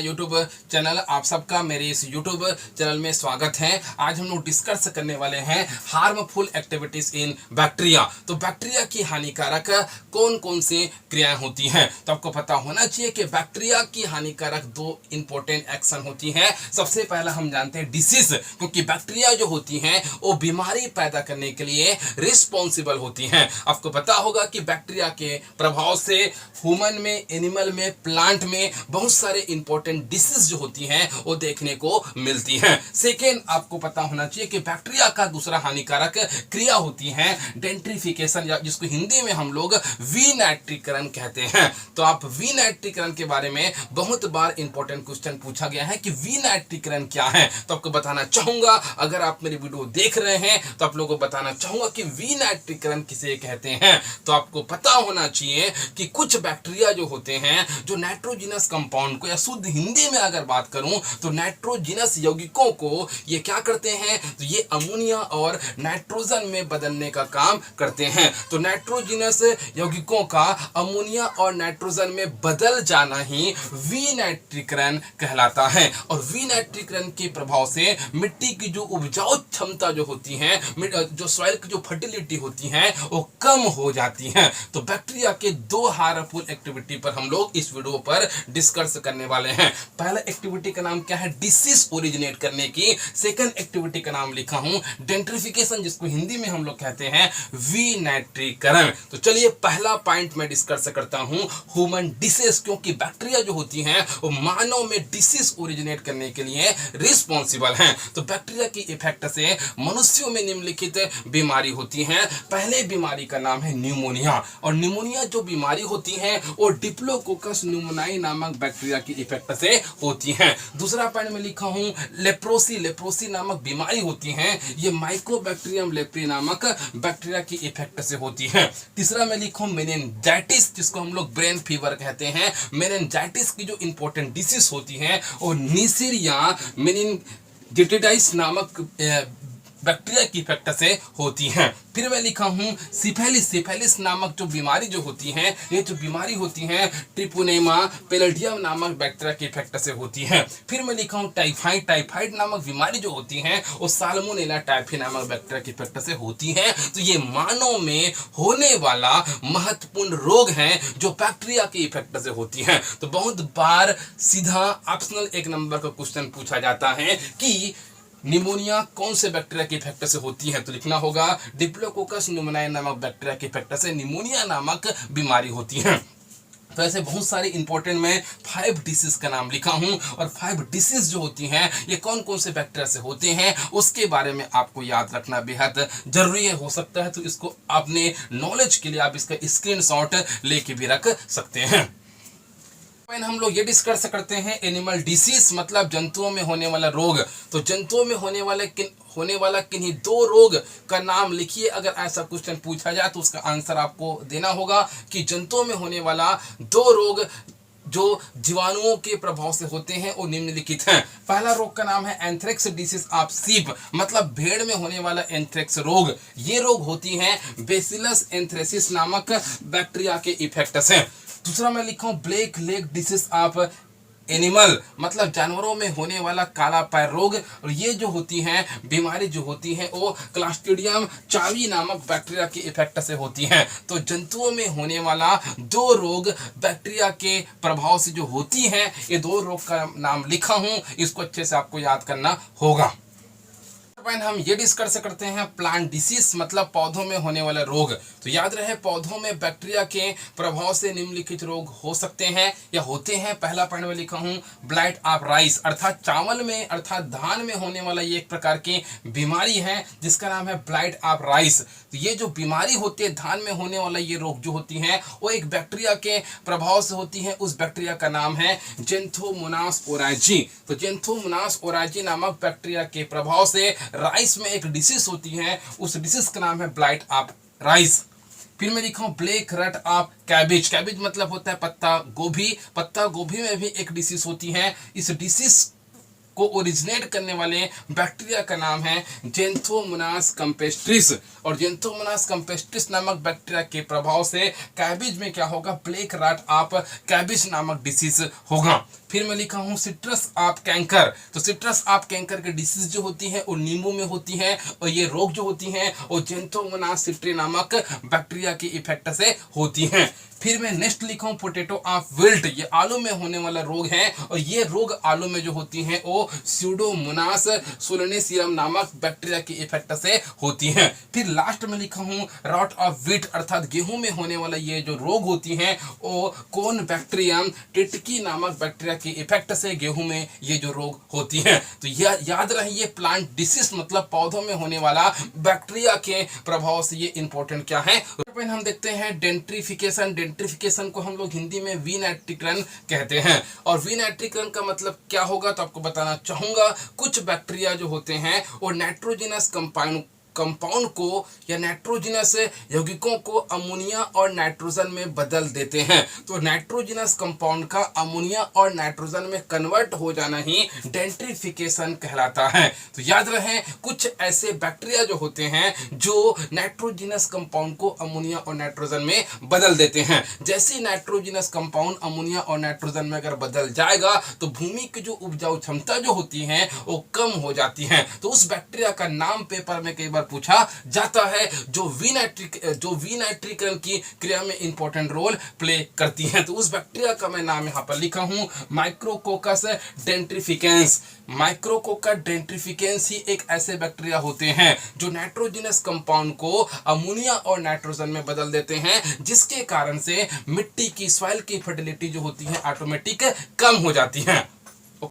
My YouTube channel. आप सबका मेरे इस यूट्यूब चैनल में स्वागत है। आज हम लोग डिस्कस करने वाले हैं हार्मफुल एक्टिविटीज इन बैक्टीरिया। तो बैक्टीरिया की हानिकारक कौन कौन सी क्रियाएं होती हैं। तो आपको पता होना चाहिए कि बैक्टीरिया की हानिकारक दो इंपॉर्टेंट एक्शन होती हैं। सबसे पहला हम जानते हैं डिसीज, क्योंकि बैक्टीरिया जो होती हैं वो बीमारी पैदा करने के लिए रिस्पॉन्सिबल होती हैं। आपको पता होगा कि बैक्टीरिया के प्रभाव से ह्यूमन में, एनिमल में, प्लांट में बहुत सारे इंपॉर्टेंट डिसीज जो होती हैं वो देखने को मिलती हैं। सेकेंड, आपको पता होना चाहिए कि बैक्टीरिया का दूसरा हानिकारक क्रिया होती है डेंट्रिफिकेशन, या जिसको हिंदी में हम लोग विनाइट्रीकरण कहते हैं। तो आप विनाइट्रीकरण के बारे में बहुत बार इंपॉर्टेंट क्वेश्चन पूछा गया है कि विनाइट्रीकरण क्या है। तो आपको बताना चाहूंगा, अगर आप मेरी वीडियो देख रहे हैं तो आप लोगों को बताना चाहूंगा कि विनाइट्रीकरण किसे कहते हैं। तो आपको पता होना चाहिए कि कुछ बैक्टीरिया जो होते हैं, जो नाइट्रोजिनस कंपाउंड को, या शुद्ध हिंदी में अगर बात करूं तो नाइट्रोजिनस यौगिकों को ये क्या करते हैं, तो ये अमोनिया और नाइट्रोजन में बदलने का काम करते हैं। तो नाइट्रोजिनस यौगिकों का अमोनिया और नाइट्रोजन में बदल जाना ही विनाइट्रीकरण कहलाता है। और विनाइट्रीकरण के प्रभाव से मिट्टी की जो उपजाऊ क्षमता जो होती है, जो सॉइल की जो फर्टिलिटी होती है, वो कम हो जाती है। तो बैक्टीरिया के दो हार्मफुल एक्टिविटी पर हम लोग इस वीडियो पर डिस्कस करने वाले हैं। पहला एक्टिविटी का नाम क्या है, डिसीज ओरिजिनेट करने की। सेकंड एक्टिविटी का नाम लिखा हूं डेंट्रिफिकेशन, जिसको हिंदी में हम लोग कहते हैं विनाइट्रीकरण। तो चलिए पहला पॉइंट मैं डिस्कस करता हूं, ह्यूमन डिसीज, क्योंकि बैक्टीरिया जो होती हैं वो मानव में डिसीज ओरिजिनेट करने के लिए रिस्पॉन्सिबल हैं। तो बैक्टीरिया की इफेक्ट से मनुष्यों में निम्नलिखित बीमारी होती है। पहले बीमारी का नाम है न्यूमोनिया, और न्यूमोनिया जो बीमारी होती है वो डिप्लोकोकस न्यूमोनाई नामक बैक्टीरिया की इफेक्ट से होती है। दूसरा पॉइंट में लिखा हूं लेप्रोसी, लेप्रोसी नामक बीमारी होती है, ये माइकोबैक्टीरियम लेप्री नामक बैक्टीरिया की इफेक्ट से होती है। तीसरा मैं लिखा हूं मेनिनजाइटिस, जिसको हम लोग ब्रेन फीवर कहते हैं। मेनिनजाइटिस की जो इंपॉर्टेंट डिसीज होती है वो नीसिरिया मेनिनजाइटिस नामक बैक्टीरिया की इफेक्ट से होती हैं। फिर मैं लिखा हूं सिफेलिस, सिफेलिस नामक जो बीमारी जो होती है, ये जो बीमारी होती है ट्रिपोनेमा पैलिडियम नामक बैक्टीरिया की इफेक्ट से होती है। फिर मैं लिखा हूं टाइफाइड, टाइफाइड नामक बीमारी जो होती है वो साल्मोनेला टाइफी नामक बैक्टीरिया की इफेक्ट से होती है। तो ये मानव में होने वाला महत्वपूर्ण रोग है जो बैक्टीरिया की इफेक्ट से होती है। तो बहुत बार सीधा ऑप्शनल एक नंबर का क्वेश्चन पूछा जाता है कि निमोनिया कौन से बैक्टीरिया की इफेक्ट से होती है, तो लिखना होगा डिप्लोकोकस न्यूमोनाई नामक बैक्टीरिया की इफेक्ट से निमोनिया नामक बीमारी होती है। तो ऐसे बहुत सारे इंपॉर्टेंट में 5 डिसीज का नाम लिखा हूं, और 5 डिसीज जो होती हैं ये कौन कौन से बैक्टीरिया से होते हैं उसके बारे में आपको याद रखना बेहद जरूरी है। हो सकता है तो इसको आपने नॉलेज के लिए आप इसका स्क्रीनशॉट लेके भी रख सकते हैं। हम लोग ये डिस्कस करते हैं एनिमल डिसीज, मतलब जंतुओं में होने वाला रोग। तो जंतुओं में होने वाला किन्हीं दो रोग का नाम लिखिए। अगर ऐसा क्वेश्चन पूछा जाए तो उसका आंसर आपको देना होगा कि जंतुओं में होने वाला दो रोग जो जीवाणुओं के प्रभाव से होते हैं वो निम्नलिखित हैं। पहला रोग का नाम है एंथ्रेक्स डिसीज ऑफ शीप, मतलब भेड़ में होने वाला एंथ्रेक्स रोग। ये रोग होती है बेसिलस एंथ्रेसिस नामक बैक्टीरिया के इफेक्ट से। दूसरा मैं लिखा हूं black leg disease of animal, मतलब जानवरों में होने वाला काला पैर रोग। और ये जो होती है बीमारी जो होती है वो क्लास्ट्रीडियम चावी नामक बैक्टीरिया के इफेक्ट से होती है। तो जंतुओं में होने वाला दो रोग बैक्टीरिया के प्रभाव से जो होती है, ये दो रोग का नाम लिखा हूं, इसको अच्छे से आपको याद करना होगा। हम ये डिस्कस करते हैं प्लांट डिसीज, मतलब पौधों में होने वाला रोग। तो याद रहे पौधों में बैक्टीरिया के प्रभाव से निम्नलिखित रोग हो सकते हैं या होते हैं। पहला पॉइंट में लिखा हूं ब्लाइट ऑफ राइस, अर्थात चावल में, अर्थात धान में होने वाला ये एक प्रकार की बीमारी है जिसका नाम है ब्लाइट ऑफ राइस। तो ये जो बीमारी होती है धान में होने वाला ये रोग जो होती है वो एक बैक्टीरिया के प्रभाव से होती है। उस बैक्टीरिया का नाम है जेंथोमोनास ओराइजी। तो जेंथोमोनास ओराइजी नामक बैक्टीरिया के प्रभाव से राइस में एक डिसीज होती है, उस डिसीज का नाम है ब्लाइट ऑफ राइस। फिर मैं लिखा हूं ब्लैक रट ऑफ कैबेज, कैबेज मतलब होता है पत्ता गोभी। पत्ता गोभी में भी एक डिसीज होती है, इस डिसीज को ओरिजिनेट करने वाले बैक्टीरिया का नाम है जेंथोमोनास कैम्पेस्ट्रिस। और जेंथोमोनास कैम्पेस्ट्रिस नामक बैक्टीरिया के प्रभाव से कैबिज में क्या होगा, ब्लैक रॉट ऑफ कैबिज नामक डिसीज होगा। फिर मैं लिखा हूं सिट्रस ऑफ कैंकर। तो सिट्रस ऑफ कैंकर की डिसीज जो होती है वो नींबू में होती है, और ये रोग जो होती हैं वो जेंथोमोनास सिट्री नामक बैक्टीरिया के इफेक्ट से होती हैं। फिर मैं नेक्स्ट लिखा हूं पोटैटो ऑफ विल्ट। ये आलू में होने वाला रोग है, और ये रोग आलू में जो होती हैं वो स्यूडोमोनास सोलेनेसियम नामक बैक्टीरिया के इफेक्ट से होती हैं। फिर लास्ट में लिखा हूं रॉट ऑफ व्हीट, अर्थात गेहूं में होने वाला ये जो रोग होती हैं वो कोन बैक्टीरियम टिटकी नामक बैक्टीरिया के इफेक्ट से गेहूं में ये जो रोग होती हैं। तो याद रहे ये प्लांट डिसीज मतलब पौधों में होने वाला बैक्टीरिया के प्रभाव से ये इंपॉर्टेंट क्या है। हम देखते हैं डेंट्रिफिकेशन। डेंट्रिफिकेशन को हम लोग हिंदी में विनाइट्रीकरण कहते हैं, और विनाइट्रीकरण का मतलब क्या होगा तो आपको बताना चाहूंगा। कुछ बैक्टीरिया जो होते हैं वो नाइट्रोजनस कंपाउंड को या नाइट्रोजनस यौगिकों को अमोनिया और नाइट्रोजन में बदल देते हैं। तो नाइट्रोजनस कंपाउंड का अमोनिया और नाइट्रोजन में कन्वर्ट हो जाना ही डेंट्रिफिकेशन कहलाता है। तो याद रहे कुछ ऐसे बैक्टीरिया जो होते हैं जो नाइट्रोजनस कंपाउंड को अमोनिया और नाइट्रोजन में बदल देते हैं। जैसे नाइट्रोजनस कंपाउंड अमोनिया और नाइट्रोजन में अगर बदल जाएगा तो भूमि की जो उपजाऊ क्षमता जो होती है वो कम हो जाती है। तो उस बैक्टीरिया का नाम पेपर में कई बार पूछा जाता है जो विनाइट्रीकरण की क्रिया में इंपॉर्टेंट रोल प्ले करती है। तो उस बैक्टीरिया का मैं नाम यहां पर लिखा हूं माइक्रोकोकस डेंट्रिफिकेंस। माइक्रोकोकस डेंट्रिफिकेंस ही एक ऐसे बैक्टीरिया होते हैं जो नाइट्रोजनस कंपाउंड को अमोनिया और नाइट्रोजन में बदल देते हैं, जिसके कारण से मिट्टी की सॉइल की फर्टिलिटी जो होती है ऑटोमेटिक कम हो जाती है।